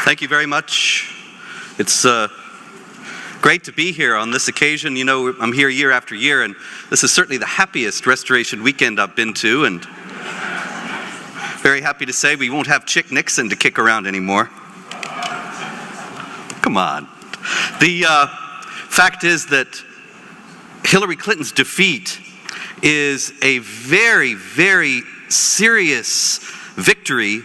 Thank you very much. It's great to be here on this occasion. You know, I'm here year after year, and this is certainly the happiest Restoration Weekend I've been to, and very happy to say we won't have Chick Nixon to kick around anymore. Come on. The fact is that Hillary Clinton's defeat is a very, very serious victory,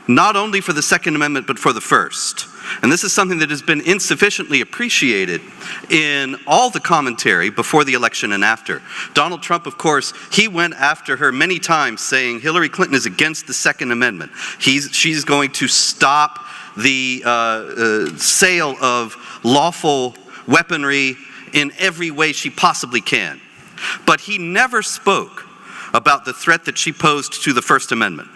not only for the Second Amendment, but for the First. And this is something that has been insufficiently appreciated in all the commentary before the election and after. Donald Trump, of course, he went after her many times saying Hillary Clinton is against the Second Amendment. She's going to stop the sale of lawful weaponry in every way she possibly can. But he never spoke about the threat that she posed to the First Amendment.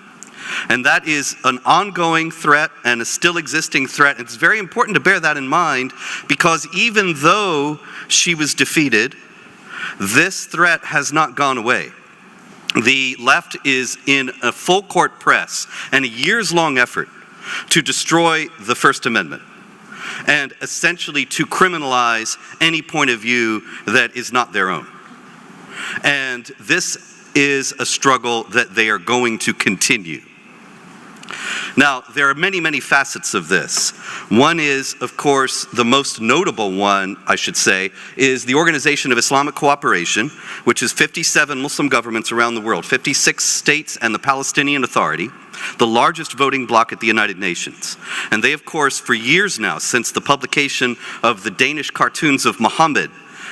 And that is an ongoing threat and a still existing threat. It's very important to bear that in mind, because even though she was defeated, this threat has not gone away. The left is in a full court press and a years-long effort to destroy the First Amendment and essentially to criminalize any point of view that is not their own. And this is a struggle that they are going to continue. Now, there are many, many facets of this. One is, of course, the most notable one, I should say, is the Organization of Islamic Cooperation, which is 57 Muslim governments around the world, 56 states and the Palestinian Authority, the largest voting bloc at the United Nations. And they, of course, for years now, since the publication of the Danish cartoons of Muhammad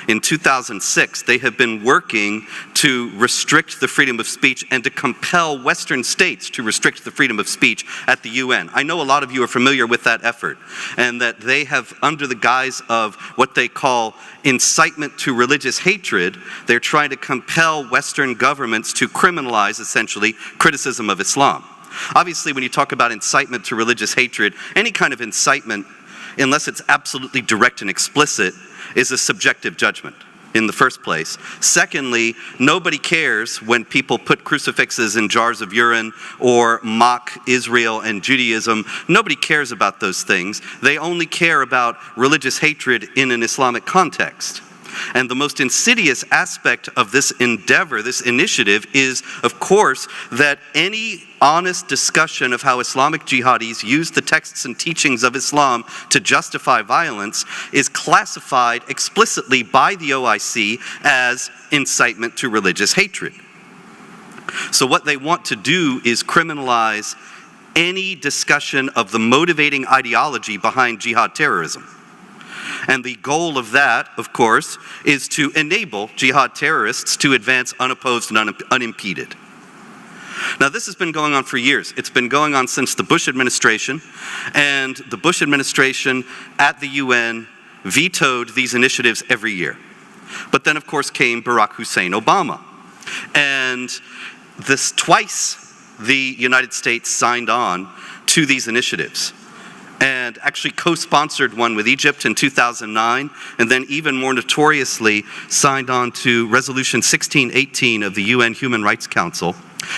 in 2006, they have been working to restrict the freedom of speech and to compel Western states to restrict the freedom of speech at the UN. I know a lot of you are familiar with that effort, and that they have, under the guise of what they call incitement to religious hatred, they're trying to compel Western governments to criminalize, essentially, criticism of Islam. Obviously, when you talk about incitement to religious hatred, any kind of incitement, unless it's absolutely direct and explicit, is a subjective judgment in the first place. Secondly, nobody cares when people put crucifixes in jars of urine or mock Israel and Judaism. Nobody cares about those things. They only care about religious hatred in an Islamic context. And the most insidious aspect of this endeavor, this initiative, is, of course, that any honest discussion of how Islamic jihadis use the texts and teachings of Islam to justify violence is classified explicitly by the OIC as incitement to religious hatred. So what they want to do is criminalize any discussion of the motivating ideology behind jihad terrorism. And the goal of that, of course, is to enable jihad terrorists to advance unopposed and unimpeded. Now, this has been going on for years. It's been going on since the Bush administration, and the Bush administration at the UN vetoed these initiatives every year. But then, of course, came Barack Hussein Obama. And twice the United States signed on to these initiatives, and actually co-sponsored one with Egypt in 2009, and then even more notoriously signed on to Resolution 1618 of the UN Human Rights Council,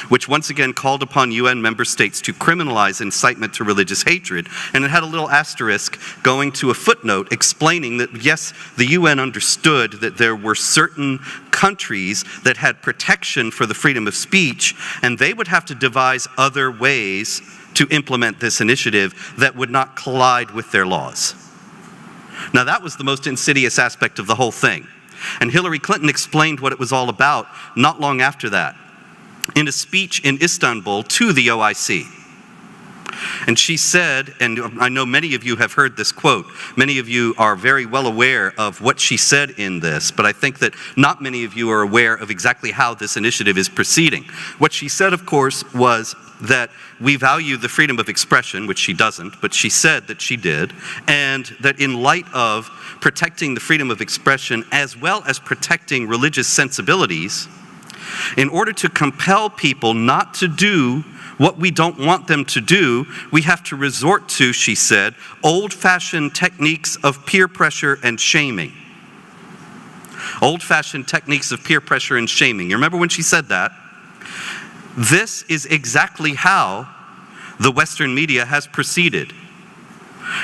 which once again called upon UN member states to criminalize incitement to religious hatred. And it had a little asterisk going to a footnote explaining that, yes, the UN understood that there were certain countries that had protection for the freedom of speech, and they would have to devise other ways to implement this initiative that would not collide with their laws. Now, that was the most insidious aspect of the whole thing. And Hillary Clinton explained what it was all about not long after that, in a speech in Istanbul to the OIC. And she said, and I know many of you have heard this quote, many of you are very well aware of what she said in this, but I think that not many of you are aware of exactly how this initiative is proceeding. What she said, of course, was that we value the freedom of expression, which she doesn't, but she said that she did, and that in light of protecting the freedom of expression as well as protecting religious sensibilities, in order to compel people not to do what we don't want them to do, we have to resort to, she said, old-fashioned techniques of peer pressure and shaming. Old-fashioned techniques of peer pressure and shaming. You remember when she said that? This is exactly how the Western media has proceeded.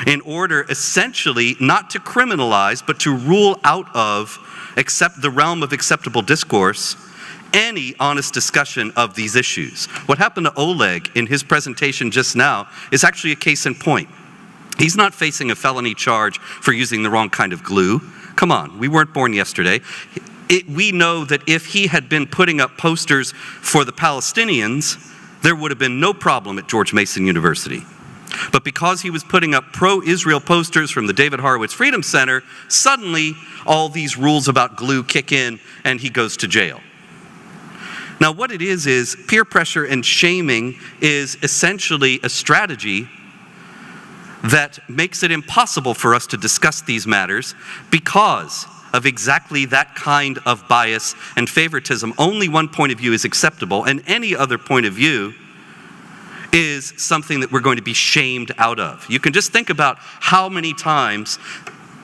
in order essentially not to criminalize, but to rule out of the realm of acceptable discourse any honest discussion of these issues. What happened to Oleg in his presentation just now is actually a case in point. He's not facing a felony charge for using the wrong kind of glue. Come on, we weren't born yesterday. We know that if he had been putting up posters for the Palestinians, there would have been no problem at George Mason University. But because he was putting up pro-Israel posters from the David Horowitz Freedom Center, suddenly all these rules about glue kick in and he goes to jail. Now what it is peer pressure and shaming is essentially a strategy that makes it impossible for us to discuss these matters because of exactly that kind of bias and favoritism. Only one point of view is acceptable, and any other point of view is something that we're going to be shamed out of. You can just think about how many times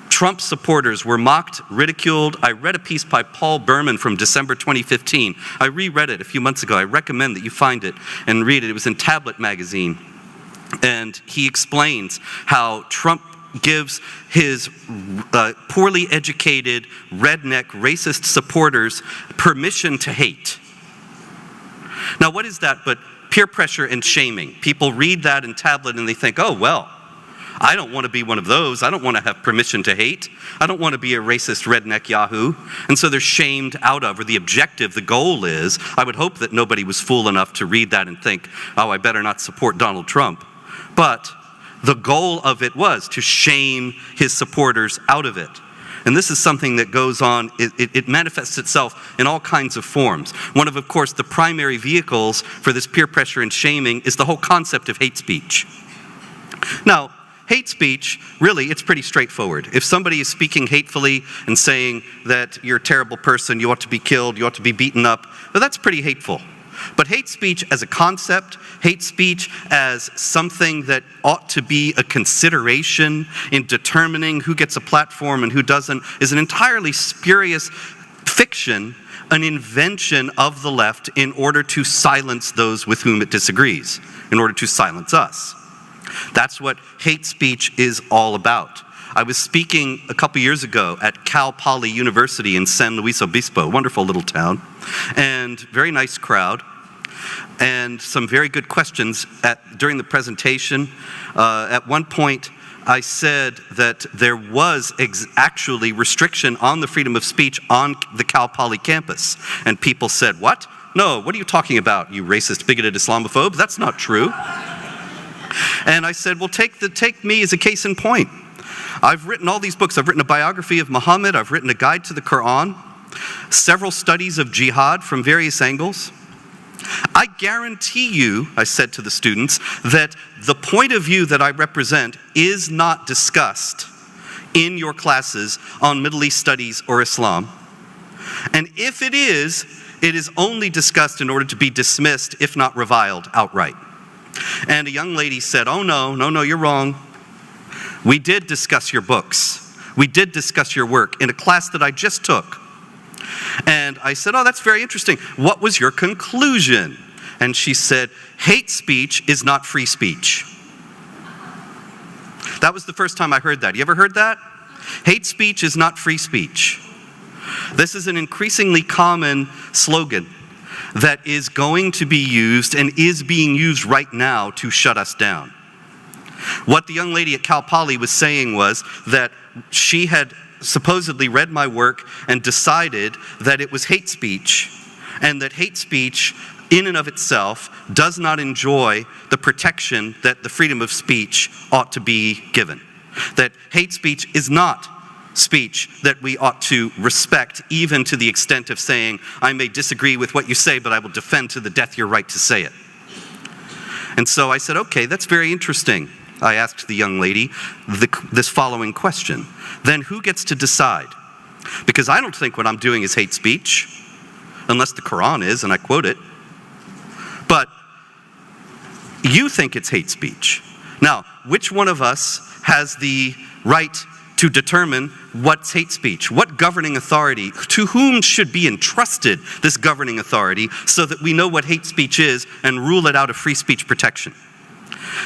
Trump supporters were mocked, ridiculed. I read a piece by Paul Berman from December 2015. I reread it a few months ago. I recommend that you find it and read it. It was in Tablet magazine. And he explains how Trump gives his poorly educated, redneck, racist supporters permission to hate. Now, what is that but peer pressure and shaming? People read that in Tablet and they think, oh, well, I don't want to be one of those. I don't want to have permission to hate. I don't want to be a racist redneck yahoo. And so they're shamed out of, or the objective, the goal is, I would hope that nobody was fool enough to read that and think, oh, I better not support Donald Trump. But the goal of it was to shame his supporters out of it. And this is something that goes on, it manifests itself in all kinds of forms. One of course, the primary vehicles for this peer pressure and shaming is the whole concept of hate speech. Now, hate speech, really, it's pretty straightforward. If somebody is speaking hatefully and saying that you're a terrible person, you ought to be killed, you ought to be beaten up, well, that's pretty hateful. But hate speech as a concept, hate speech as something that ought to be a consideration in determining who gets a platform and who doesn't, is an entirely spurious fiction, an invention of the left in order to silence those with whom it disagrees, in order to silence us. That's what hate speech is all about. I was speaking a couple years ago at Cal Poly University in San Luis Obispo, wonderful little town, and very nice crowd, and some very good questions during the presentation. At one point, I said that there was actually restriction on the freedom of speech on the Cal Poly campus, and people said, "What? No, what are you talking about, you racist, bigoted Islamophobe? That's not true." And I said, well, take me as a case in point. I've written all these books. I've written a biography of Muhammad. I've written a guide to the Quran, several studies of jihad from various angles. I guarantee you, I said to the students, that the point of view that I represent is not discussed in your classes on Middle East studies or Islam. And if it is only discussed in order to be dismissed, if not reviled outright. And a young lady said, oh no, you're wrong. We did discuss your books. We did discuss your work in a class that I just took. And I said, oh, that's very interesting. What was your conclusion? And she said, hate speech is not free speech. That was the first time I heard that. You ever heard that? Hate speech is not free speech. This is an increasingly common slogan that is going to be used and is being used right now to shut us down. What the young lady at Cal Poly was saying was that she had supposedly read my work and decided that it was hate speech, and that hate speech in and of itself does not enjoy the protection that the freedom of speech ought to be given. That hate speech is not speech that we ought to respect, even to the extent of saying, I may disagree with what you say, but I will defend to the death your right to say it. And so I said, okay, that's very interesting. I asked the young lady this following question. Then who gets to decide? Because I don't think what I'm doing is hate speech, unless the Quran is, and I quote it. But you think it's hate speech. Now, which one of us has the right to determine what's hate speech? What governing authority, to whom should be entrusted this governing authority so that we know what hate speech is and rule it out of free speech protection?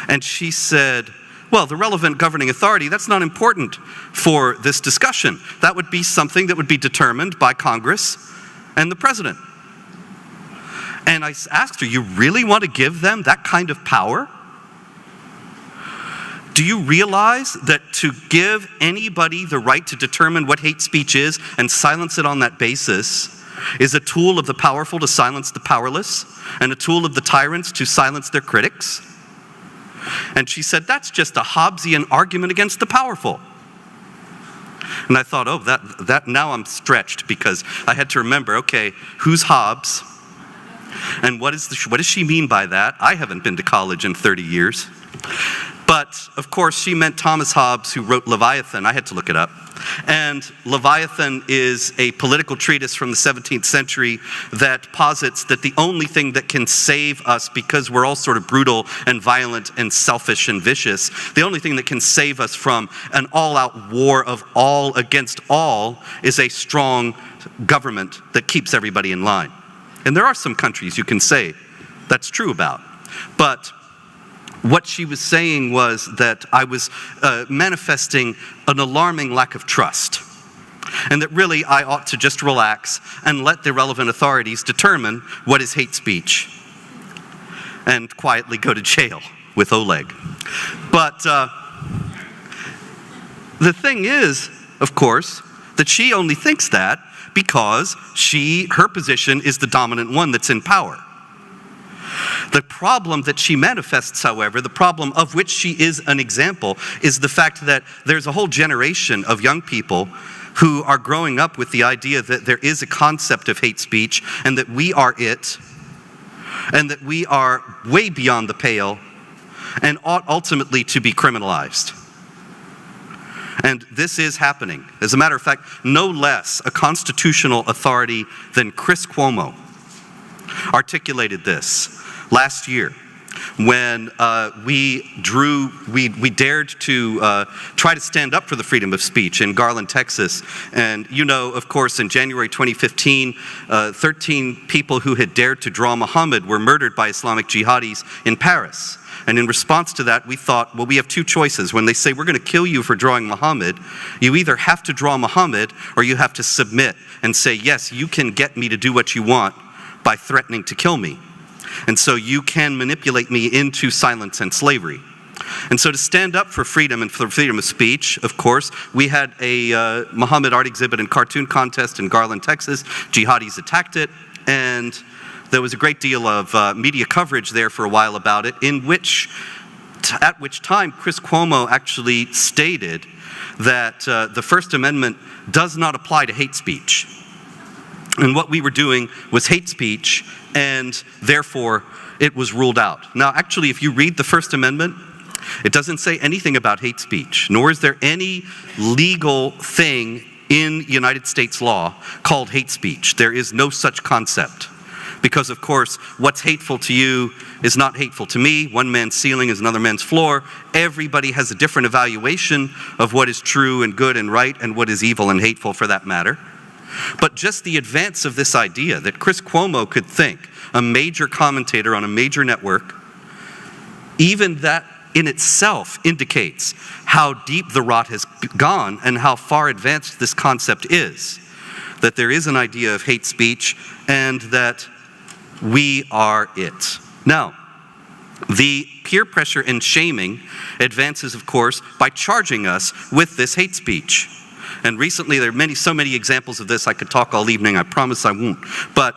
And she said, Well, the relevant governing authority, that's not important for this discussion. That would be something that would be determined by Congress and the president. And I asked her, you really want to give them that kind of power? Do you realize that to give anybody the right to determine what hate speech is and silence it on that basis is a tool of the powerful to silence the powerless and a tool of the tyrants to silence their critics? And she said, that's just a Hobbesian argument against the powerful. And I thought, oh, that now I'm stretched, because I had to remember, okay, who's Hobbes? And what does she mean by that? I haven't been to college in 30 years. But, of course, she meant Thomas Hobbes, who wrote Leviathan. I had to look it up. And Leviathan is a political treatise from the 17th century that posits that the only thing that can save us, because we're all sort of brutal and violent and selfish and vicious, the only thing that can save us from an all-out war of all against all is a strong government that keeps everybody in line. And there are some countries you can say that's true about. But what she was saying was that I was manifesting an alarming lack of trust, and that really I ought to just relax and let the relevant authorities determine what is hate speech and quietly go to jail with Oleg. But the thing is, of course, that she only thinks that because her position is the dominant one that's in power. The problem that she manifests, however, the problem of which she is an example, is the fact that there's a whole generation of young people who are growing up with the idea that there is a concept of hate speech and that we are it, and that we are way beyond the pale and ought ultimately to be criminalized. And this is happening. As a matter of fact, no less a constitutional authority than Chris Cuomo articulated this last year when we dared to try to stand up for the freedom of speech in Garland, Texas. And you know, of course, in January 2015, 13 people who had dared to draw Muhammad were murdered by Islamic jihadis in Paris. And in response to that, we thought, well, we have two choices. When they say, we're going to kill you for drawing Muhammad, you either have to draw Muhammad or you have to submit and say, yes, you can get me to do what you want by threatening to kill me. And so you can manipulate me into silence and slavery. And so to stand up for freedom and for freedom of speech, of course, we had a Muhammad art exhibit and cartoon contest in Garland, Texas. Jihadis attacked it, and there was a great deal of media coverage there for a while about it, at which time Chris Cuomo actually stated that the First Amendment does not apply to hate speech. And what we were doing was hate speech, and therefore it was ruled out. Now, actually, if you read the First Amendment, it doesn't say anything about hate speech, nor is there any legal thing in United States law called hate speech. There is no such concept. Because, of course, what's hateful to you is not hateful to me. One man's ceiling is another man's floor. Everybody has a different evaluation of what is true and good and right and what is evil and hateful, for that matter. But just the advance of this idea that Chris Cuomo could think, a major commentator on a major network, even that in itself indicates how deep the rot has gone and how far advanced this concept is. That there is an idea of hate speech and that we are it. Now, the peer pressure and shaming advances, of course, by charging us with this hate speech. And recently there are so many examples of this. I could talk all evening. I promise I won't. But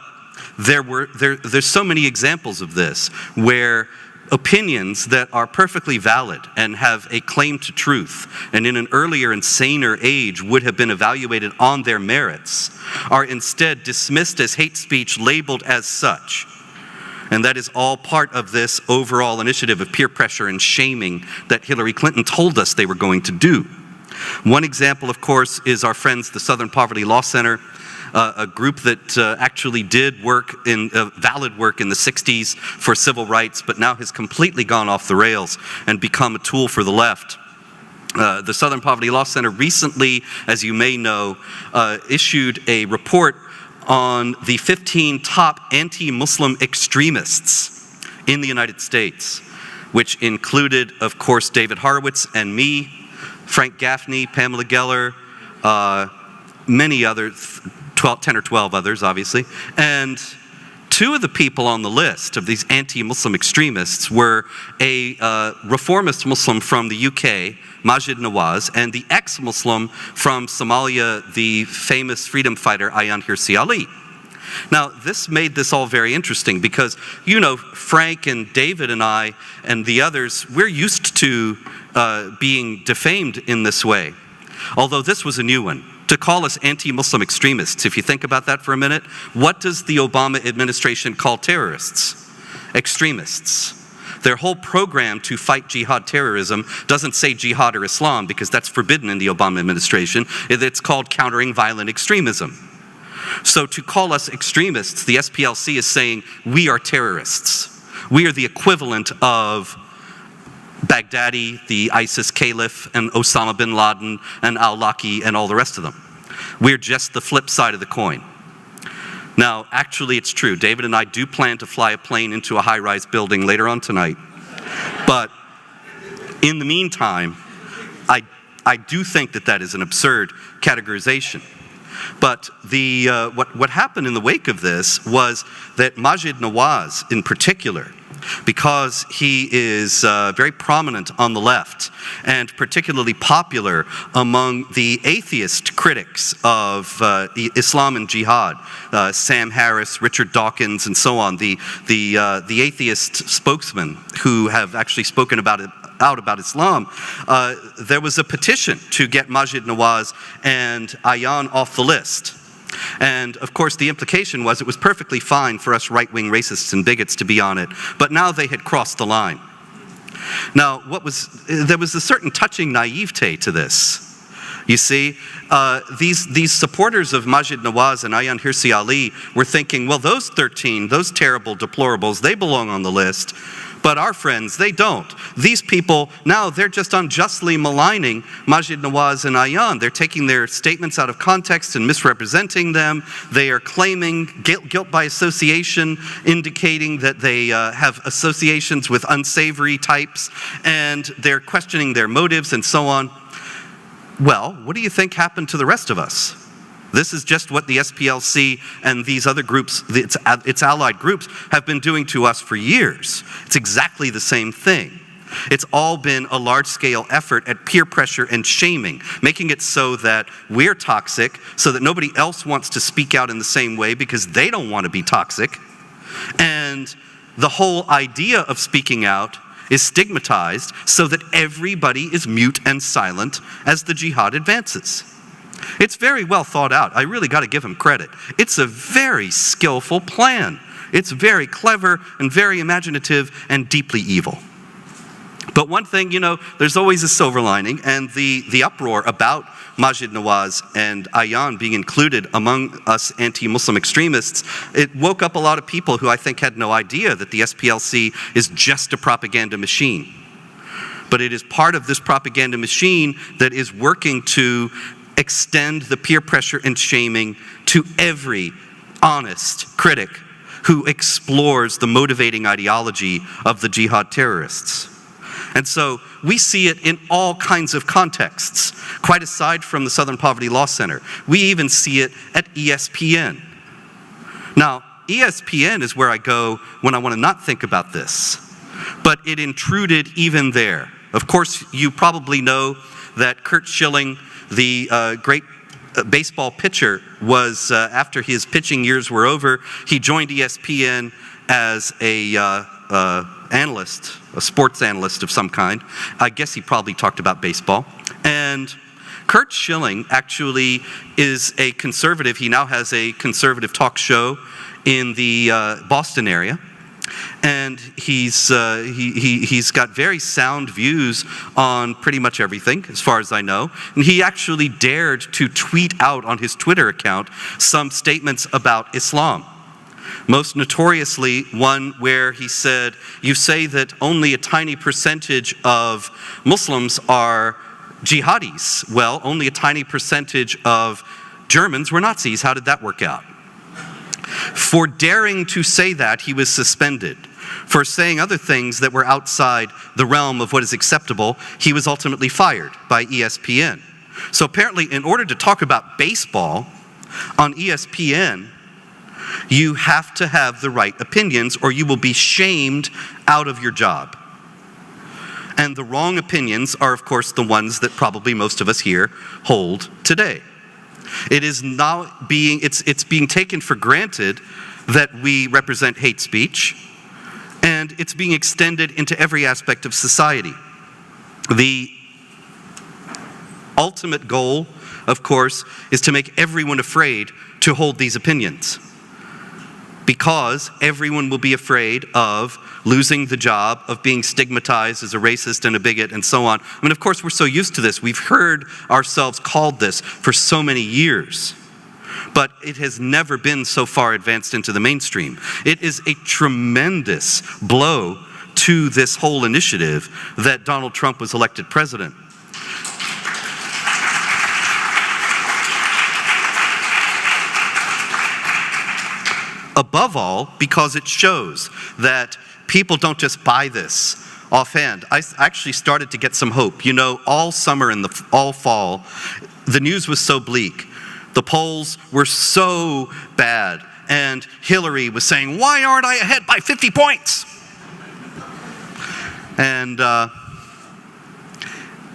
there's so many examples of this where opinions that are perfectly valid and have a claim to truth, and in an earlier and saner age would have been evaluated on their merits, are instead dismissed as hate speech, labeled as such. And that is all part of this overall initiative of peer pressure and shaming that Hillary Clinton told us they were going to do. One example, of course, is our friends, the Southern Poverty Law Center, a group that actually did valid work in the 60s for civil rights, but now has completely gone off the rails and become a tool for the left. The Southern Poverty Law Center recently, as you may know, issued a report on the 15 top anti-Muslim extremists in the United States. which included, of course, David Horowitz and me, Frank Gaffney, Pamela Geller, many others, 10 or 12 others, obviously. And two of the people on the list of these anti-Muslim extremists were a reformist Muslim from the UK, Maajid Nawaz, and the ex-Muslim from Somalia, the famous freedom fighter Ayaan Hirsi Ali. Now, this made this all very interesting because, you know, Frank and David and I and the others, we're used to being defamed in this way. Although this was a new one. To call us anti-Muslim extremists, if you think about that for a minute, what does the Obama administration call terrorists? Extremists. Their whole program to fight jihad terrorism doesn't say jihad or Islam because that's forbidden in the Obama administration. It's called countering violent extremism. So to call us extremists, the SPLC is saying we are terrorists. We are the equivalent of Baghdadi, the ISIS caliph, and Osama bin Laden, and al-Awlaki, and all the rest of them. We're just the flip side of the coin. Now, actually, it's true. David and I do plan to fly a plane into a high-rise building later on tonight. But in the meantime, I do think that that is an absurd categorization. But what happened in the wake of this was that Maajid Nawaz, in particular, because he is very prominent on the left and particularly popular among the atheist critics of Islam and jihad, Sam Harris, Richard Dawkins, and so on, the atheist spokesmen who have actually spoken out about Islam, there was a petition to get Maajid Nawaz and Ayaan off the list. And of course the implication was it was perfectly fine for us right-wing racists and bigots to be on it, but now they had crossed the line. Now there was a certain touching naivete to this. You see, these supporters of Maajid Nawaz and Ayaan Hirsi Ali were thinking, well, those 13, those terrible deplorables, they belong on the list. But our friends, they don't. These people, now they're just unjustly maligning Maajid Nawaz and Ayaan. They're taking their statements out of context and misrepresenting them. They are claiming guilt by association, indicating that they have associations with unsavory types, and they're questioning their motives and so on. Well, what do you think happened to the rest of us? This is just what the SPLC and these other groups, its allied groups, have been doing to us for years. It's exactly the same thing. It's all been a large-scale effort at peer pressure and shaming, making it so that we're toxic, so that nobody else wants to speak out in the same way because they don't want to be toxic. And the whole idea of speaking out is stigmatized so that everybody is mute and silent as the jihad advances. It's very well thought out. I really got to give him credit. It's a very skillful plan. It's very clever and very imaginative and deeply evil. But one thing, you know, there's always a silver lining, and the uproar about Maajid Nawaz and Ayaan being included among us anti-Muslim extremists, it woke up a lot of people who I think had no idea that the SPLC is just a propaganda machine. But it is part of this propaganda machine that is working to extend the peer pressure and shaming to every honest critic who explores the motivating ideology of the jihad terrorists. And so we see it in all kinds of contexts, quite aside from the Southern Poverty Law Center. We even see it at ESPN. Now, ESPN is where I go when I want to not think about this, but it intruded even there. Of course, you probably know that Curt Schilling, the great baseball pitcher, was, after his pitching years were over, he joined ESPN as a analyst, a sports analyst of some kind. I guess he probably talked about baseball. And Curt Schilling actually is a conservative. He now has a conservative talk show in the Boston area. And he's got very sound views on pretty much everything, as far as I know. And he actually dared to tweet out on his Twitter account some statements about Islam. Most notoriously, one where he said, "You say that only a tiny percentage of Muslims are jihadis. Well, only a tiny percentage of Germans were Nazis. How did that work out?" For daring to say that, he was suspended. For saying other things that were outside the realm of what is acceptable, he was ultimately fired by ESPN. So apparently, in order to talk about baseball on ESPN, you have to have the right opinions or you will be shamed out of your job. And the wrong opinions are, of course, the ones that probably most of us here hold today. It is now it's being taken for granted that we represent hate speech, and it's being extended into every aspect of society. The ultimate goal, of course, is to make everyone afraid to hold these opinions, because everyone will be afraid of losing the job, of being stigmatized as a racist and a bigot and so on. I mean, of course, we're so used to this. We've heard ourselves called this for so many years, but it has never been so far advanced into the mainstream. It is a tremendous blow to this whole initiative that Donald Trump was elected president. Above all, because it shows that people don't just buy this offhand. I actually started to get some hope. You know, all summer and all fall, the news was so bleak. The polls were so bad. And Hillary was saying, "Why aren't I ahead by 50 points?" And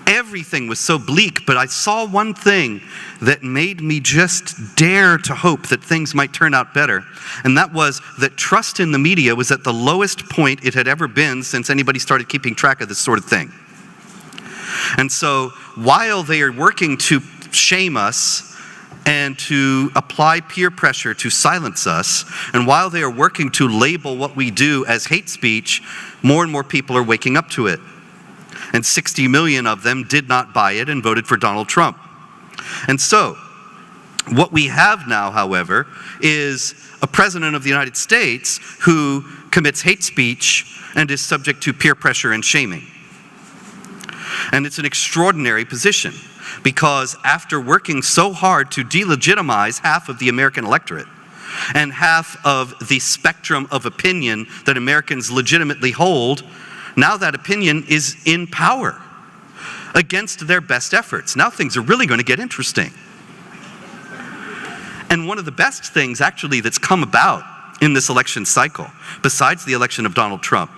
everything was so bleak, but I saw one thing that made me just dare to hope that things might turn out better. And that was that trust in the media was at the lowest point it had ever been since anybody started keeping track of this sort of thing. And so while they are working to shame us and to apply peer pressure to silence us, and while they are working to label what we do as hate speech, more and more people are waking up to it. And 60 million of them did not buy it and voted for Donald Trump. And so, what we have now, however, is a president of the United States who commits hate speech and is subject to peer pressure and shaming. And it's an extraordinary position, because after working so hard to delegitimize half of the American electorate and half of the spectrum of opinion that Americans legitimately hold, now that opinion is in power against their best efforts. Now things are really going to get interesting. And one of the best things, actually, that's come about in this election cycle, besides the election of Donald Trump,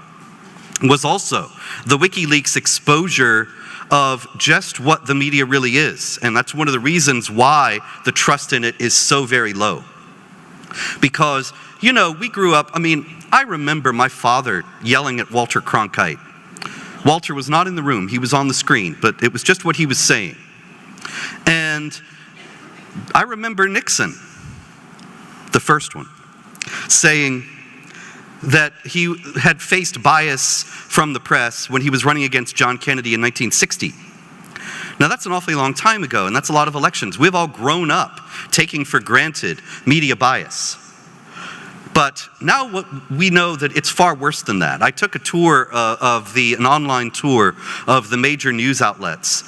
was also the WikiLeaks exposure of just what the media really is. And that's one of the reasons why the trust in it is so very low. Because, you know, we grew up, I remember my father yelling at Walter Cronkite. Walter was not in the room, he was on the screen, but it was just what he was saying. And I remember Nixon, the first one, saying that he had faced bias from the press when he was running against John Kennedy in 1960. Now that's an awfully long time ago, and that's a lot of elections. We've all grown up taking for granted media bias. But now we know that it's far worse than that. I took a tour an online tour of the major news outlets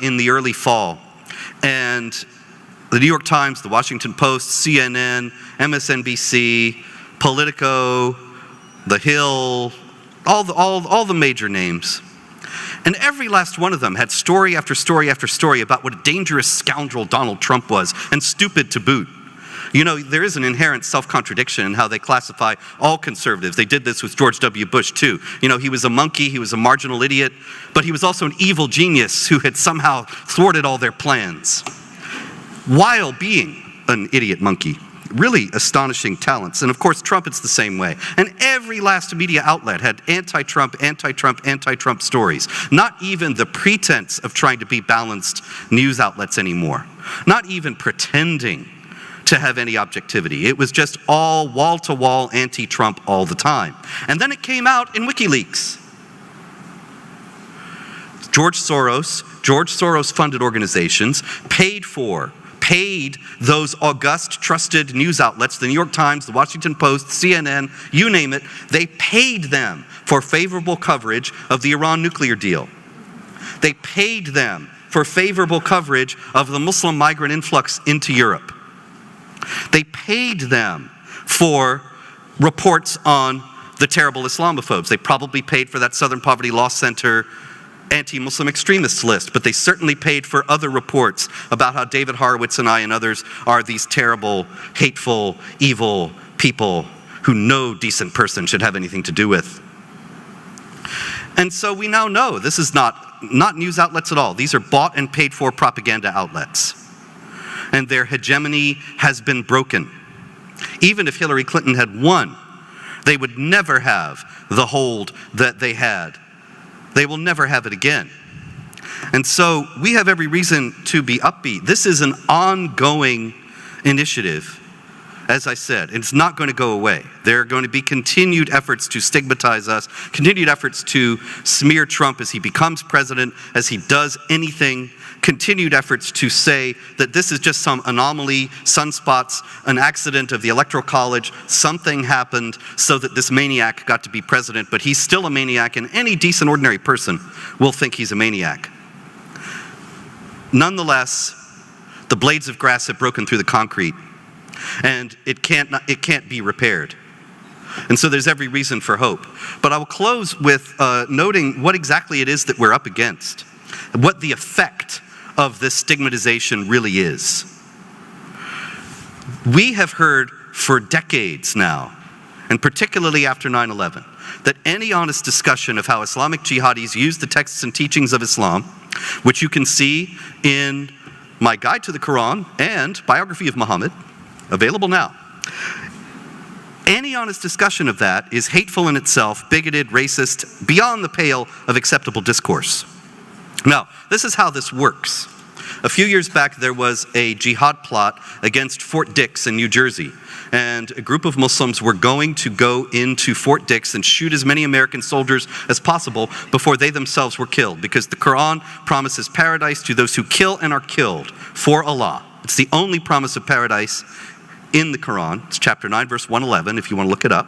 in the early fall. And the New York Times, the Washington Post, CNN, MSNBC, Politico, The Hill, all the major names. And every last one of them had story after story after story about what a dangerous scoundrel Donald Trump was, and stupid to boot. You know, there is an inherent self-contradiction in how they classify all conservatives. They did this with George W. Bush, too. You know, he was a monkey, he was a marginal idiot, but he was also an evil genius who had somehow thwarted all their plans, while being an idiot monkey. Really astonishing talents. And of course, Trump, it's the same way. And every last media outlet had anti-Trump, anti-Trump, anti-Trump stories. Not even the pretense of trying to be balanced news outlets anymore. Not even pretending to have any objectivity. It was just all wall-to-wall anti-Trump all the time. And then it came out in WikiLeaks. George Soros funded organizations, paid those august, trusted news outlets, the New York Times, the Washington Post, CNN, you name it, they paid them for favorable coverage of the Iran nuclear deal. They paid them for favorable coverage of the Muslim migrant influx into Europe. They paid them for reports on the terrible Islamophobes. They probably paid for that Southern Poverty Law Center anti-Muslim extremists list, but they certainly paid for other reports about how David Horowitz and I and others are these terrible, hateful, evil people who no decent person should have anything to do with. And so we now know this is not news outlets at all. These are bought and paid for propaganda outlets. And their hegemony has been broken. Even if Hillary Clinton had won, they would never have the hold that they had. They will never have it again. And so we have every reason to be upbeat. This is an ongoing initiative, as I said. It's not going to go away. There are going to be continued efforts to stigmatize us, continued efforts to smear Trump as he becomes president, as he does anything, continued efforts to say that this is just some anomaly, sunspots, an accident of the Electoral College, something happened so that this maniac got to be president, but he's still a maniac, and any decent ordinary person will think he's a maniac. Nonetheless, the blades of grass have broken through the concrete, and it can't be repaired. And so there's every reason for hope. But I will close with noting what exactly it is that we're up against, what the effect of this stigmatization really is. We have heard for decades now, and particularly after 9/11, that any honest discussion of how Islamic jihadis use the texts and teachings of Islam, which you can see in my Guide to the Quran and Biography of Muhammad, available now. Any honest discussion of that is hateful in itself, bigoted, racist, beyond the pale of acceptable discourse. Now, this is how this works. A few years back, there was a jihad plot against Fort Dix in New Jersey. And a group of Muslims were going to go into Fort Dix and shoot as many American soldiers as possible before they themselves were killed, because the Quran promises paradise to those who kill and are killed for Allah. It's the only promise of paradise in the Quran. It's chapter 9, verse 111, if you want to look it up.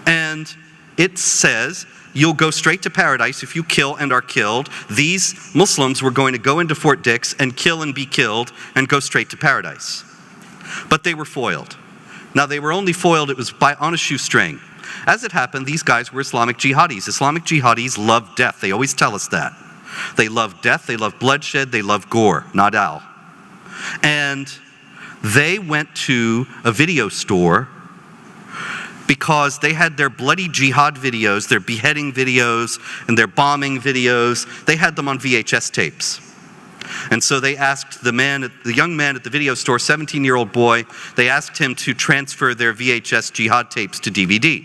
And it says, you'll go straight to paradise if you kill and are killed. These Muslims were going to go into Fort Dix and kill and be killed and go straight to paradise. But they were foiled. Now, they were only foiled, it was on a shoestring. As it happened, these guys were Islamic jihadis. Islamic jihadis love death. They always tell us that. They love death, they love bloodshed, they love gore, nadal. And they went to a video store because they had their bloody jihad videos, their beheading videos, and their bombing videos. They had them on VHS tapes. And so they asked the young man at the video store, 17-year-old boy, they asked him to transfer their VHS jihad tapes to DVD.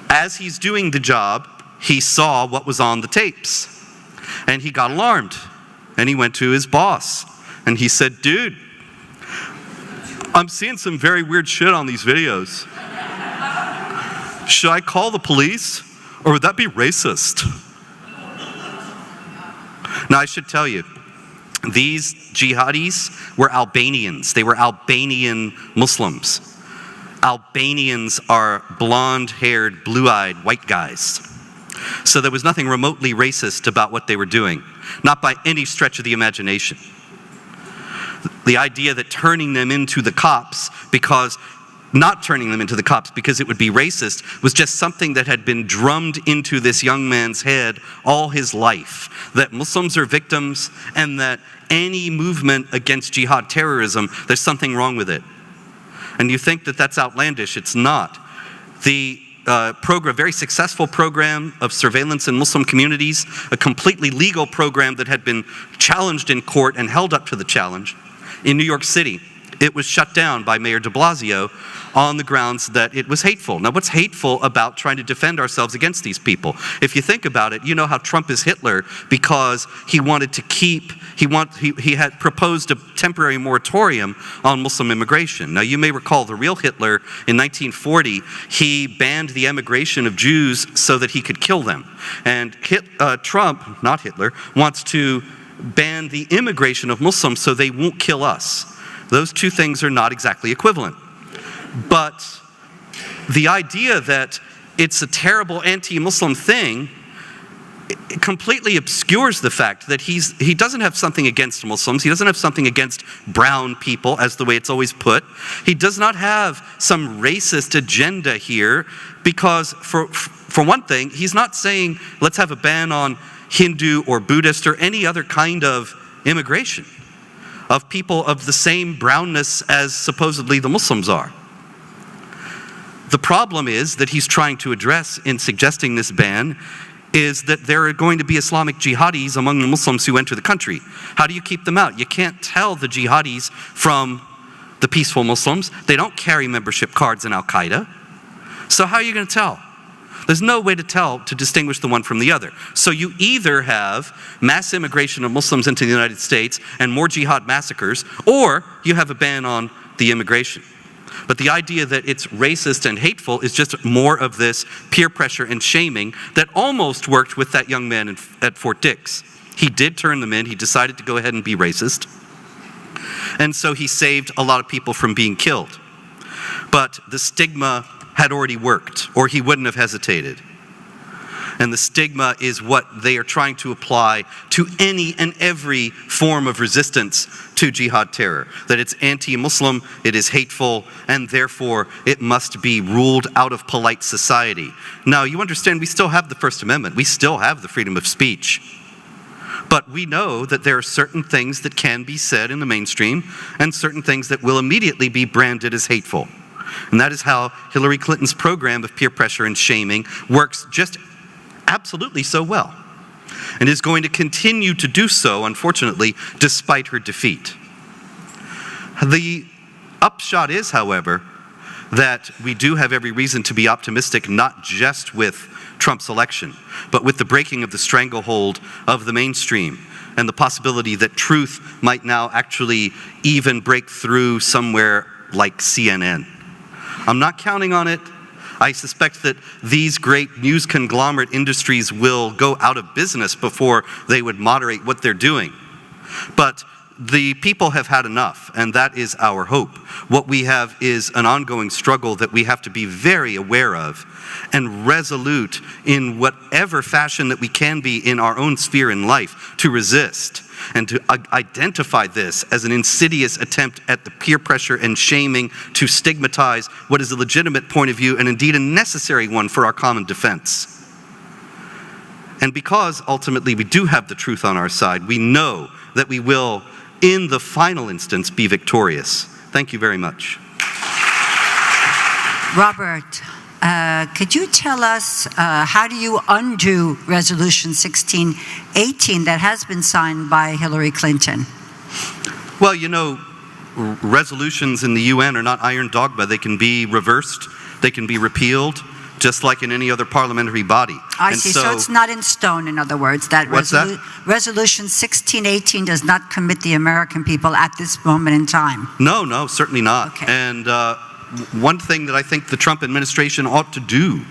As he's doing the job, he saw what was on the tapes. And he got alarmed. And he went to his boss. And he said, dude, I'm seeing some very weird shit on these videos. Should I call the police, or would that be racist? Now, I should tell you, these jihadis were Albanians. They were Albanian Muslims. Albanians are blonde-haired, blue-eyed white guys. So there was nothing remotely racist about what they were doing, not by any stretch of the imagination. The idea that turning them into the cops because it would be racist was just something that had been drummed into this young man's head all his life. That Muslims are victims and that any movement against jihad terrorism, there's something wrong with it. And you think that that's outlandish. It's not. The very successful program of surveillance in Muslim communities, a completely legal program that had been challenged in court and held up to the challenge, in New York City, it was shut down by Mayor de Blasio on the grounds that it was hateful. Now, what's hateful about trying to defend ourselves against these people? If you think about it, you know how Trump is Hitler because he wanted to he had proposed a temporary moratorium on Muslim immigration. Now, you may recall the real Hitler in 1940, he banned the emigration of Jews so that he could kill them. And Trump, not Hitler, wants to ban the immigration of Muslims so they won't kill us. Those two things are not exactly equivalent. But the idea that it's a terrible anti-Muslim thing it completely obscures the fact that he doesn't have something against Muslims. He doesn't have something against brown people, as the way it's always put. He does not have some racist agenda here, because for one thing, he's not saying let's have a ban on Hindu or Buddhist or any other kind of immigration of people of the same brownness as supposedly the Muslims are. The problem is that he's trying to address in suggesting this ban is that there are going to be Islamic jihadis among the Muslims who enter the country. How do you keep them out? You can't tell the jihadis from the peaceful Muslims. They don't carry membership cards in Al-Qaeda. So how are you going to tell? There's no way to distinguish the one from the other. So you either have mass immigration of Muslims into the United States and more jihad massacres, or you have a ban on the immigration. But the idea that it's racist and hateful is just more of this peer pressure and shaming that almost worked with that young man at Fort Dix. He did turn them in. He decided to go ahead and be racist. And so he saved a lot of people from being killed. But the stigma had already worked, or he wouldn't have hesitated. And the stigma is what they are trying to apply to any and every form of resistance to jihad terror. That it's anti-Muslim, it is hateful, and therefore it must be ruled out of polite society. Now, you understand, we still have the First Amendment. We still have the freedom of speech. But we know that there are certain things that can be said in the mainstream and certain things that will immediately be branded as hateful. And that is how Hillary Clinton's program of peer pressure and shaming works just absolutely so well, and is going to continue to do so, unfortunately, despite her defeat. The upshot is, however, that we do have every reason to be optimistic, not just with Trump's election, but with the breaking of the stranglehold of the mainstream and the possibility that truth might now actually even break through somewhere like CNN. I'm not counting on it. I suspect that these great news conglomerate industries will go out of business before they would moderate what they're doing. But the people have had enough, and that is our hope. What we have is an ongoing struggle that we have to be very aware of and resolute in whatever fashion that we can be in our own sphere in life to resist and to identify this as an insidious attempt at the peer pressure and shaming to stigmatize what is a legitimate point of view and indeed a necessary one for our common defense. And because ultimately we do have the truth on our side, we know that we will, in the final instance, be victorious. Thank you very much. Robert, could you tell us how do you undo Resolution 1618 that has been signed by Hillary Clinton? Well, you know, resolutions in the UN are not iron dogma. They can be reversed, they can be repealed, just like in any other parliamentary body. I see. So it's not in stone, in other words. What's that? Resolution 1618 does not commit the American people at this moment in time. No, certainly not. Okay. And one thing that I think the Trump administration ought to do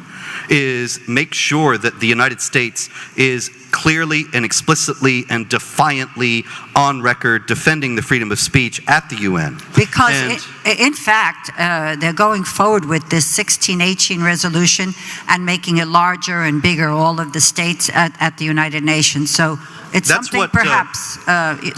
is make sure that the United States is clearly and explicitly and defiantly on record defending the freedom of speech at the UN. Because in fact, they're going forward with this 1618 resolution and making it larger and bigger, all of the states at the United Nations. So it's That's something what, perhaps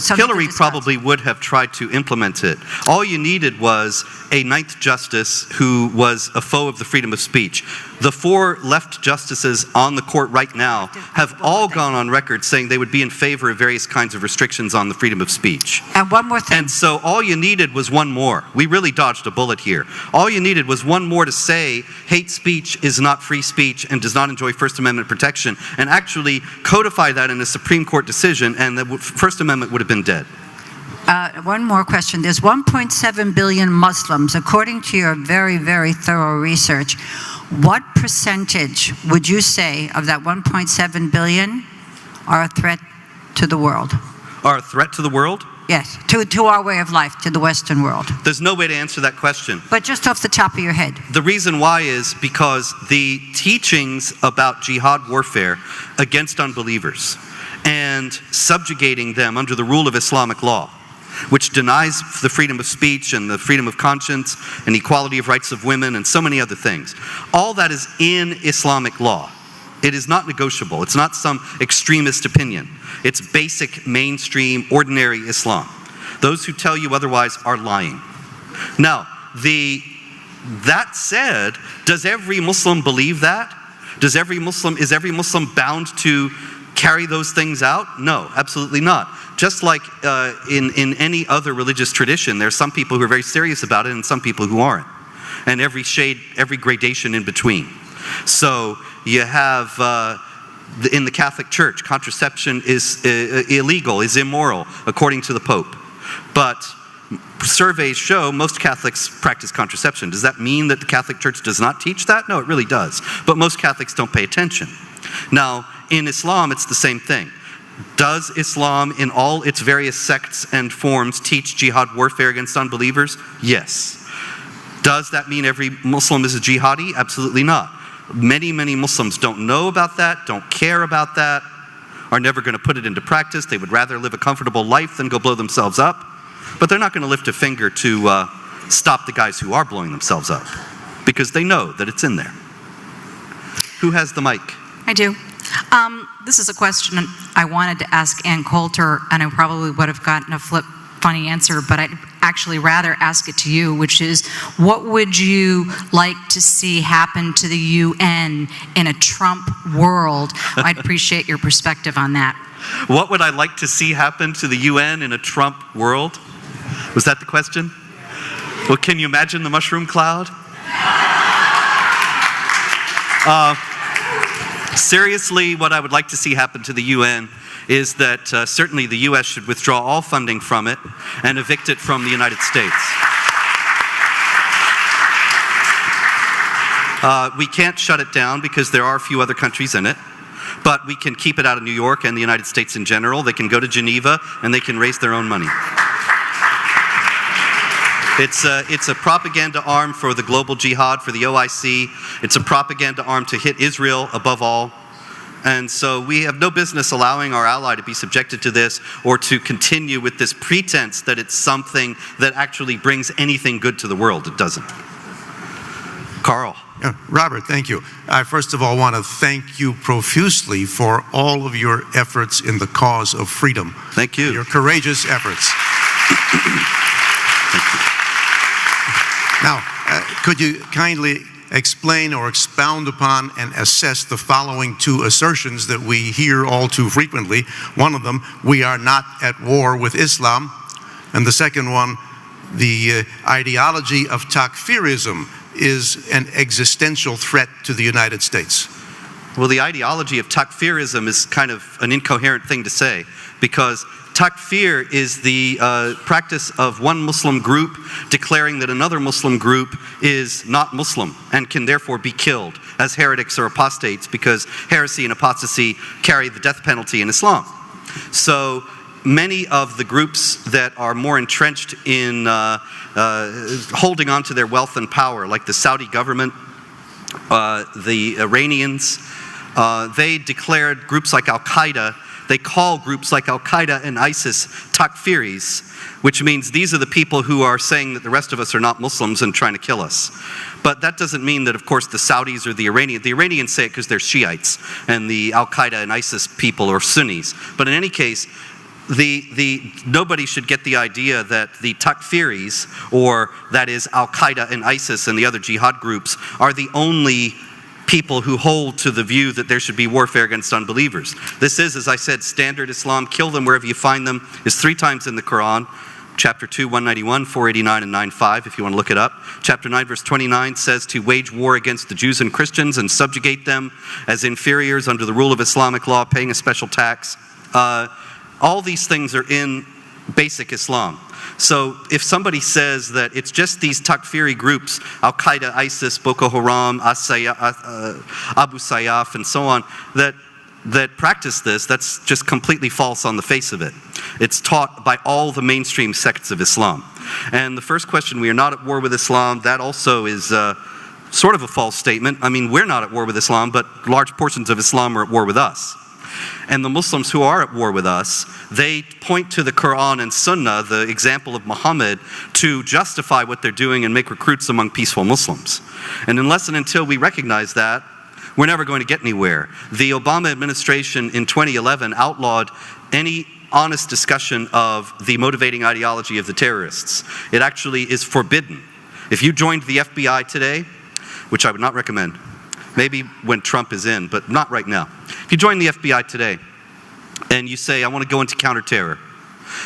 Hillary probably would have tried to implement it. All you needed was a ninth justice who was a foe of the freedom of speech. The 4 left justices on the court right now have all gone on record saying they would be in favor of various kinds of restrictions on the freedom of speech. And one more thing. And so all you needed was one more. We really dodged a bullet here. All you needed was one more to say hate speech is not free speech and does not enjoy First Amendment protection, and actually codify that in a Supreme Court decision, and the First Amendment would have been dead. One more question. There's 1.7 billion Muslims. According to your very, very thorough research, what percentage would you say of that 1.7 billion are a threat to the world? Are a threat to the world? Yes, to our way of life, to the Western world. There's no way to answer that question. But just off the top of your head. The reason why is because the teachings about jihad warfare against unbelievers and subjugating them under the rule of Islamic law, which denies the freedom of speech and the freedom of conscience and equality of rights of women and so many other things. All that is in Islamic law. It is not negotiable. It's not some extremist opinion. It's basic, mainstream, ordinary Islam. Those who tell you otherwise are lying. Now, that said, does every Muslim believe that? Is every Muslim bound to carry those things out? No, absolutely not. Just like in any other religious tradition, there's some people who are very serious about it and some people who aren't. And every shade, every gradation in between. So you have, in the Catholic Church, contraception is illegal, is immoral, according to the Pope. But surveys show most Catholics practice contraception. Does that mean that the Catholic Church does not teach that? No, it really does. But most Catholics don't pay attention. Now, in Islam, it's the same thing. Does Islam, in all its various sects and forms, teach jihad warfare against unbelievers? Yes. Does that mean every Muslim is a jihadi? Absolutely not. Many, many Muslims don't know about that, don't care about that, are never going to put it into practice. They would rather live a comfortable life than go blow themselves up. But they're not going to lift a finger to stop the guys who are blowing themselves up, because they know that it's in there. Who has the mic? I do. This is a question I wanted to ask Ann Coulter, and I probably would have gotten a funny answer, but I'd actually rather ask it to you, which is, what would you like to see happen to the UN in a Trump world? I'd appreciate your perspective on that. What would I like to see happen to the UN in a Trump world? Was that the question? Well, can you imagine the mushroom cloud? Seriously, what I would like to see happen to the UN is that certainly the U.S. should withdraw all funding from it and evict it from the United States. We can't shut it down because there are a few other countries in it, but we can keep it out of New York and the United States in general. They can go to Geneva and they can raise their own money. It's a propaganda arm for the global jihad, for the OIC. It's a propaganda arm to hit Israel above all. And so we have no business allowing our ally to be subjected to this or to continue with this pretense that it's something that actually brings anything good to the world. It doesn't. Carl. Robert, thank you. I first of all want to thank you profusely for all of your efforts in the cause of freedom. Thank you. Your courageous efforts. Thank you. Now, could you kindly explain or expound upon and assess the following two assertions that we hear all too frequently? One of them, we are not at war with Islam. And the second one, the ideology of takfirism is an existential threat to the United States. Well, the ideology of takfirism is kind of an incoherent thing to say, because takfir is the practice of one Muslim group declaring that another Muslim group is not Muslim and can therefore be killed as heretics or apostates, because heresy and apostasy carry the death penalty in Islam. So many of the groups that are more entrenched in holding on to their wealth and power, like the Saudi government, the Iranians, they declared groups like Al-Qaeda. They call groups like Al-Qaeda and ISIS takfiris, which means these are the people who are saying that the rest of us are not Muslims and trying to kill us. But that doesn't mean that, of course, the Saudis or the Iranians say it because they're Shiites, and the Al-Qaeda and ISIS people are Sunnis. But in any case, nobody should get the idea that the takfiris, or that is Al-Qaeda and ISIS and the other jihad groups, are the only people who hold to the view that there should be warfare against unbelievers. This is, as I said, standard Islam. Kill them wherever you find them is 3 times in the Quran. Chapter 2, 191, 489, and 95, if you want to look it up. Chapter 9, verse 29 says to wage war against the Jews and Christians and subjugate them as inferiors under the rule of Islamic law, paying a special tax. All these things are in basic Islam. So if somebody says that it's just these takfiri groups, Al-Qaeda, ISIS, Boko Haram, Abu Sayyaf, and so on, that practice this, that's just completely false on the face of it. It's taught by all the mainstream sects of Islam. And the first question, we are not at war with Islam, that also is sort of a false statement. I mean, we're not at war with Islam, but large portions of Islam are at war with us. And the Muslims who are at war with us, they point to the Quran and Sunnah, the example of Muhammad, to justify what they're doing and make recruits among peaceful Muslims. And unless and until we recognize that, we're never going to get anywhere. The Obama administration in 2011 outlawed any honest discussion of the motivating ideology of the terrorists. It actually is forbidden. If you joined the FBI today, which I would not recommend, maybe when Trump is in, but not right now. If you join the FBI today and you say, I want to go into counterterror,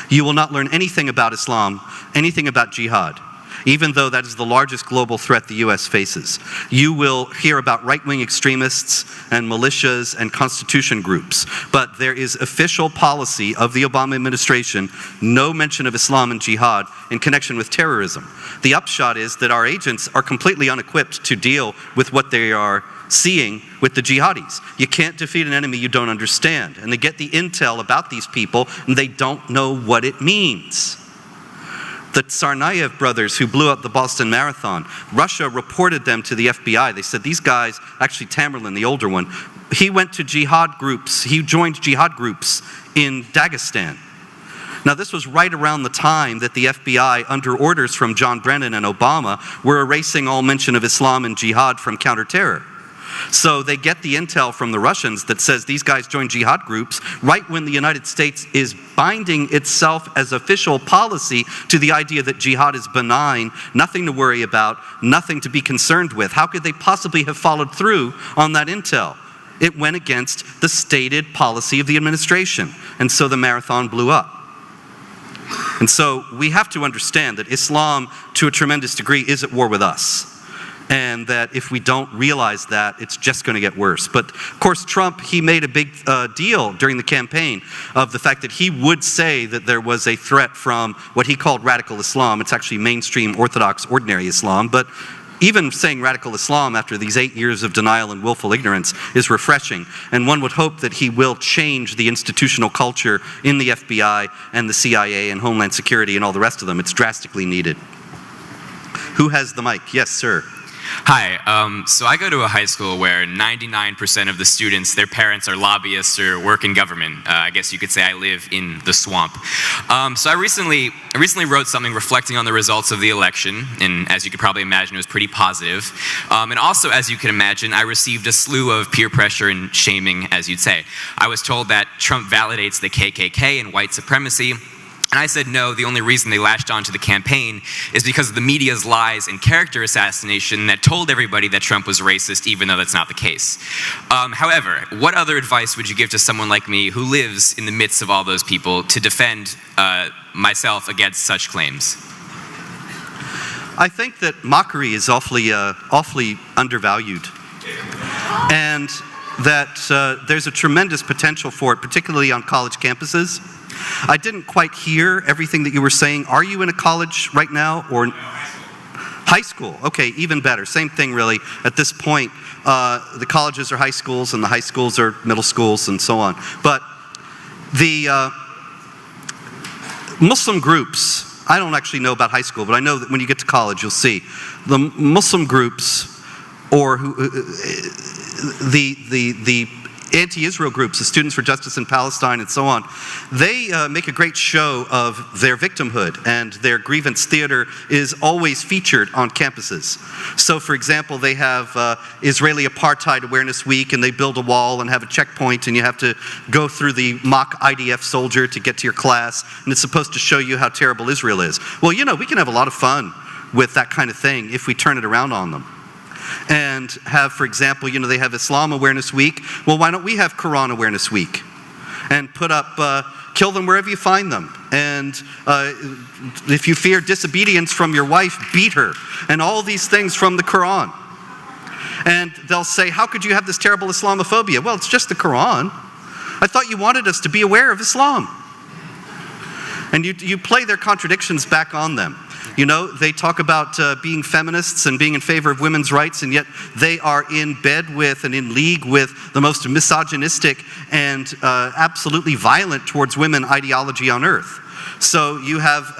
you will not learn anything about Islam, anything about jihad, even though that is the largest global threat the US faces. You will hear about right-wing extremists and militias and constitution groups, but there is official policy of the Obama administration, no mention of Islam and jihad in connection with terrorism. The upshot is that our agents are completely unequipped to deal with what they are seeing with the jihadis. You can't defeat an enemy you don't understand. And they get the intel about these people and they don't know what it means. The Tsarnaev brothers who blew up the Boston Marathon, Russia reported them to the FBI. They said these guys, actually Tamerlan, the older one, he went to jihad groups, he joined jihad groups in Dagestan. Now this was right around the time that the FBI, under orders from John Brennan and Obama, were erasing all mention of Islam and jihad from counterterror. So they get the intel from the Russians that says these guys joined jihad groups right when the United States is binding itself as official policy to the idea that jihad is benign, nothing to worry about, nothing to be concerned with. How could they possibly have followed through on that intel? It went against the stated policy of the administration, and so the marathon blew up. And so we have to understand that Islam, to a tremendous degree, is at war with us. And that if we don't realize that, it's just going to get worse. But of course, Trump, he made a big deal during the campaign of the fact that he would say that there was a threat from what he called radical Islam. It's actually mainstream Orthodox ordinary Islam. But even saying radical Islam after these 8 years of denial and willful ignorance is refreshing. And one would hope that he will change the institutional culture in the FBI and the CIA and Homeland Security and all the rest of them. It's drastically needed. Who has the mic? Yes, sir. Hi, so I go to a high school where 99% of the students, their parents are lobbyists or work in government. I guess you could say I live in the swamp. So I recently wrote something reflecting on the results of the election, and as you could probably imagine, it was pretty positive. And also, as you can imagine, I received a slew of peer pressure and shaming, as you'd say. I was told that Trump validates the KKK and white supremacy. And I said no, the only reason they latched onto the campaign is because of the media's lies and character assassination that told everybody that Trump was racist, even though that's not the case. However, what other advice would you give to someone like me who lives in the midst of all those people to defend myself against such claims? I think that mockery is awfully undervalued. And that there's a tremendous potential for it, particularly on college campuses. I didn't quite hear everything that you were saying. Are you in a college right now, or high school? Okay, even better. Same thing, really. At this point, the colleges are high schools, and the high schools are middle schools, and so on. But the Muslim groups, I don't actually know about high school, but I know that when you get to college, you'll see the Muslim groups, or the anti-Israel groups, the Students for Justice in Palestine and so on, they make a great show of their victimhood, and their grievance theater is always featured on campuses. So for example, they have Israeli Apartheid Awareness Week, and they build a wall and have a checkpoint, and you have to go through the mock IDF soldier to get to your class, and it's supposed to show you how terrible Israel is. Well, you know, we can have a lot of fun with that kind of thing if we turn it around on them. And have, for example, you know, they have Islam Awareness Week. Well, why don't we have Quran Awareness Week? And put up, kill them wherever you find them. And if you fear disobedience from your wife, beat her. And all these things from the Quran. And they'll say, how could you have this terrible Islamophobia? Well, it's just the Quran. I thought you wanted us to be aware of Islam. And you play their contradictions back on them. You know, they talk about being feminists and being in favor of women's rights, and yet they are in bed with and in league with the most misogynistic and absolutely violent towards women ideology on earth. So you have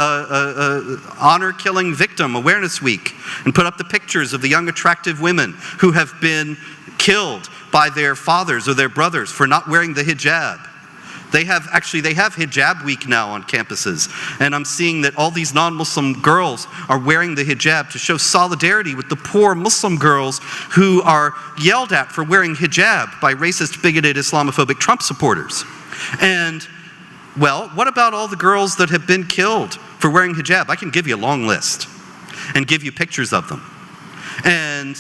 Honor Killing Victim Awareness Week, and put up the pictures of the young attractive women who have been killed by their fathers or their brothers for not wearing the hijab. They have hijab week now on campuses. And I'm seeing that all these non-Muslim girls are wearing the hijab to show solidarity with the poor Muslim girls who are yelled at for wearing hijab by racist, bigoted, Islamophobic Trump supporters. And, well, what about all the girls that have been killed for wearing hijab? I can give you a long list and give you pictures of them. And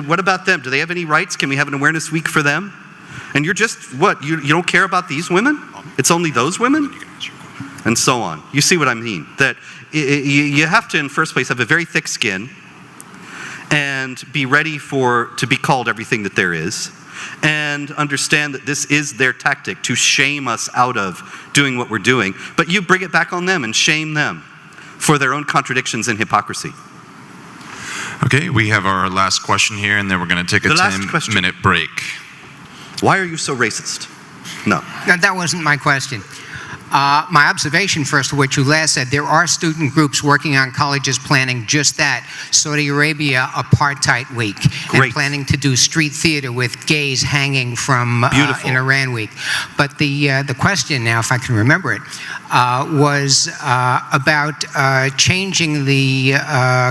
what about them? Do they have any rights? Can we have an awareness week for them? And you're just, what, you don't care about these women? It's only those women? And so on. You see what I mean? That you have to, in the first place, have a very thick skin and be ready to be called everything that there is, and understand that this is their tactic to shame us out of doing what we're doing. But you bring it back on them and shame them for their own contradictions and hypocrisy. Okay, we have our last question here, and then we're going to take a 10-minute break. Why are you so racist? No. That wasn't my question. My observation, first of what you last said, there are student groups working on colleges planning just that. Saudi Arabia, Apartheid Week. Great. And planning to do street theater with gays hanging from in Iran Week. But the question now, if I can remember it, was about changing the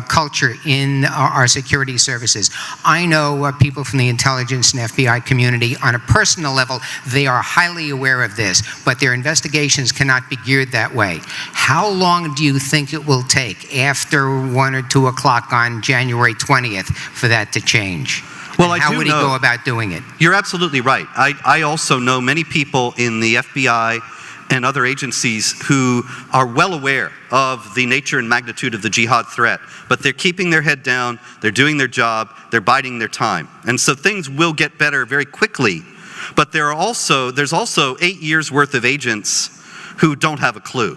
culture in our security services. I know people from the intelligence and FBI community, on a personal level, they are highly aware of this, but their investigations cannot be geared that way. How long do you think it will take after 1 or 2 o'clock on January 20th for that to change? Well, and how would he go about doing it? You're absolutely right. I also know many people in the FBI and other agencies who are well aware of the nature and magnitude of the jihad threat, but they're keeping their head down, they're doing their job, they're biding their time. And so things will get better very quickly, but there's also 8 years worth of agents who don't have a clue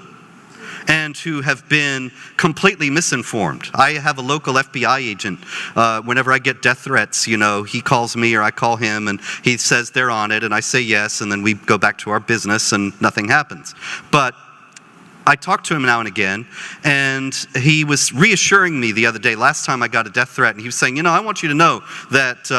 and who have been completely misinformed. I have a local FBI agent. Whenever I get death threats, he calls me or I call him and he says they're on it and I say yes, and then we go back to our business and nothing happens. But I talk to him now and again, and he was reassuring me the other day, last time I got a death threat, and he was saying, I want you to know that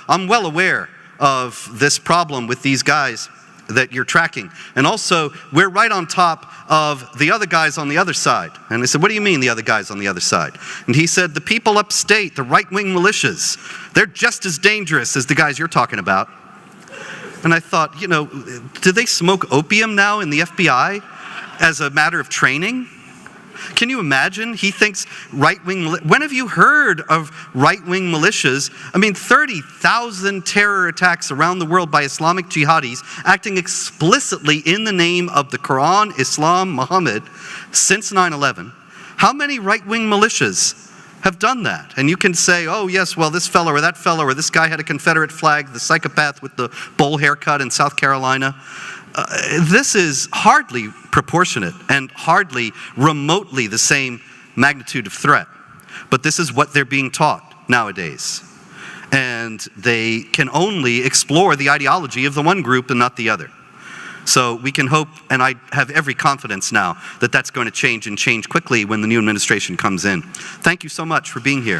I'm well aware of this problem with these guys that you're tracking. And also, we're right on top of the other guys on the other side. And I said, what do you mean the other guys on the other side? And he said, the people upstate, the right-wing militias, they're just as dangerous as the guys you're talking about. And I thought, do they smoke opium now in the FBI as a matter of training? Can you imagine? He thinks right-wing... When have you heard of right-wing militias? 30,000 terror attacks around the world by Islamic jihadis acting explicitly in the name of the Quran, Islam, Muhammad since 9/11. How many right-wing militias have done that? And you can say, oh yes, well this fellow or that fellow or this guy had a Confederate flag, the psychopath with the bowl haircut in South Carolina. This is hardly proportionate and hardly remotely the same magnitude of threat. But this is what they're being taught nowadays. And they can only explore the ideology of the one group and not the other. So we can hope, and I have every confidence now, that that's going to change and change quickly when the new administration comes in. Thank you so much for being here.